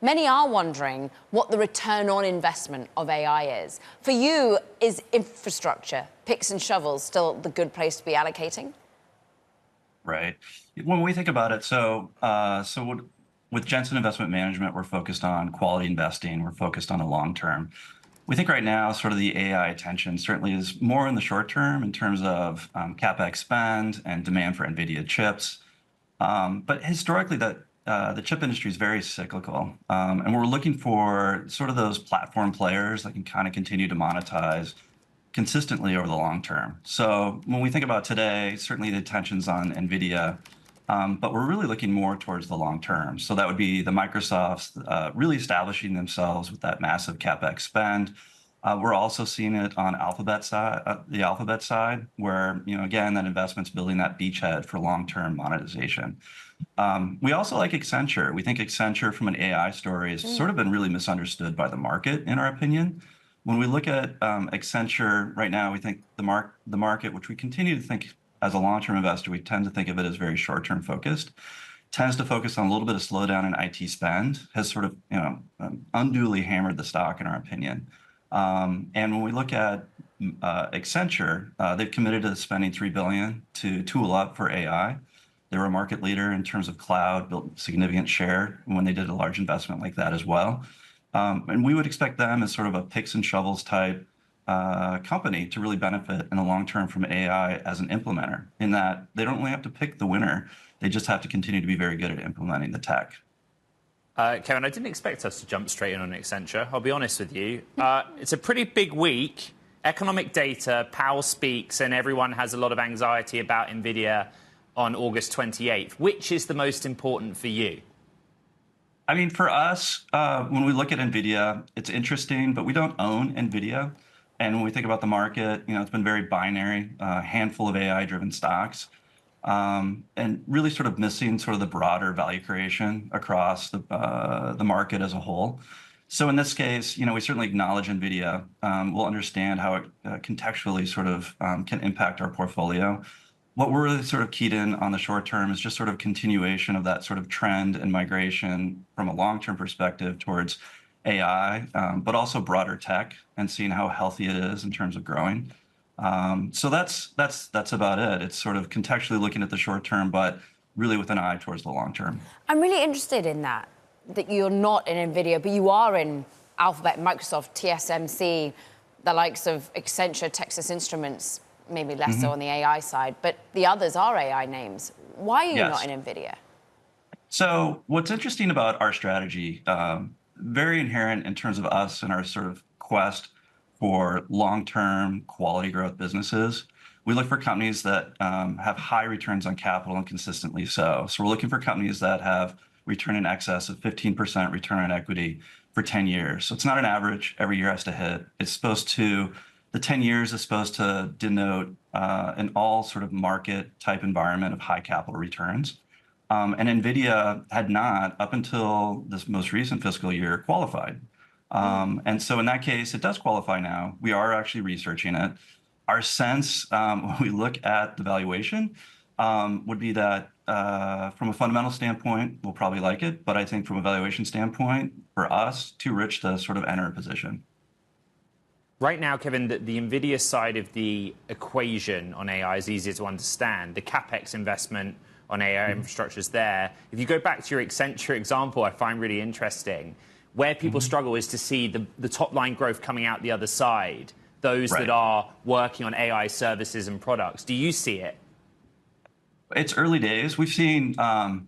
Many are wondering what the return on investment of AI is. For you, is infrastructure, picks and shovels, still the good place to be allocating? Right. When we think about it, with Jensen Investment Management, we're focused on quality investing. We're focused on the long term. We think right now, sort of the AI attention certainly is more in the short term in terms of CapEx spend and demand for Nvidia chips. But historically, the chip industry is very cyclical, and we're looking for sort of those platform players that can kind of continue to monetize consistently over the long term. So when we think about today, certainly the attention's on Nvidia, but we're really looking more towards the long term. So that would be the Microsofts really establishing themselves with that massive CapEx spend. We're also seeing it on the Alphabet side, where again that investment's building that beachhead for long-term monetization. We also like Accenture. We think Accenture, from an AI story, has sort of been really misunderstood by the market, in our opinion. When we look at Accenture right now, we think the market, which we continue to think as a long-term investor, we tend to think of it as very short-term focused, tends to focus on a little bit of slowdown in IT spend, has sort of unduly hammered the stock, in our opinion. And when we look at Accenture, they've committed to spending $3 billion to tool up for AI. They were a market leader in terms of cloud, built significant share when they did a large investment like that as well. And we would expect them as sort of a picks and shovels type company to really benefit in the long term from AI as an implementer, in that they don't only have to pick the winner, they just have to continue to be very good at implementing the tech. Kevin, I didn't expect us to jump straight in on Accenture. I'll be honest with you. It's a pretty big week. Economic data, Powell speaks, and everyone has a lot of anxiety about Nvidia on August 28th. Which is the most important for you? I mean, for us, when we look at Nvidia, it's interesting, but we don't own Nvidia. And when we think about the market, it's been very binary, a handful of AI-driven stocks, and really sort of missing sort of the broader value creation across the market as a whole. So in this case, we certainly acknowledge Nvidia. We'll understand how it contextually sort of can impact our portfolio. What we're really sort of keyed in on the short term is just sort of continuation of that sort of trend and migration from a long-term perspective towards AI, but also broader tech, and seeing how healthy it is in terms of growing. So that's about it. It's sort of contextually looking at the short term, but really with an eye towards the long term. I'm really interested in that you're not in Nvidia, but you are in Alphabet, Microsoft, TSMC, the likes of Accenture, Texas Instruments, maybe less so on the AI side, but the others are AI names. Why are you not in Nvidia? So what's interesting about our strategy, very inherent in terms of us and our sort of quest for long-term quality growth businesses, we look for companies that have high returns on capital and consistently so. So we're looking for companies that have return in excess of 15% return on equity for 10 years. So it's not an average, every year has to hit. The 10 years is supposed to denote an all sort of market type environment of high capital returns. And Nvidia had not, up until this most recent fiscal year, qualified. And so in that case, it does qualify now. We are actually researching it. Our sense, when we look at the valuation, would be that from a fundamental standpoint, we'll probably like it. But I think from a valuation standpoint, for us, too rich to sort of enter a position. Right now, Kevin, the Nvidia side of the equation on AI is easier to understand. The CapEx investment on AI infrastructure is there. If you go back to your Accenture example, I find really interesting. Where people struggle is to see the top line growth coming out the other side, those that are working on AI services and products. Do you see it? It's early days. We've seen,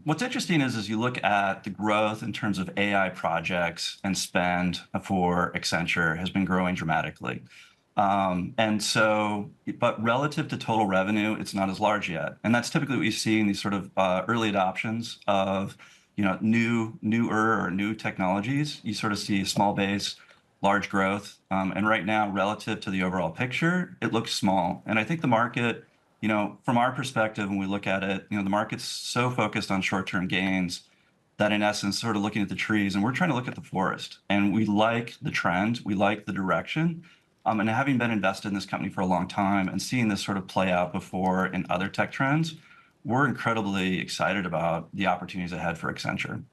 what's interesting is you look at the growth in terms of AI projects and spend for Accenture has been growing dramatically. And so, but relative to total revenue, it's not as large yet. And that's typically what you see in these sort of early adoptions of newer or new technologies. You sort of see a small base, large growth. And right now, relative to the overall picture, it looks small. And I think the market, from our perspective, when we look at it, the market's so focused on short-term gains that in essence, sort of looking at the trees, and we're trying to look at the forest. And we like the trend, we like the direction. And having been invested in this company for a long time and seeing this sort of play out before in other tech trends, we're incredibly excited about the opportunities ahead for Accenture.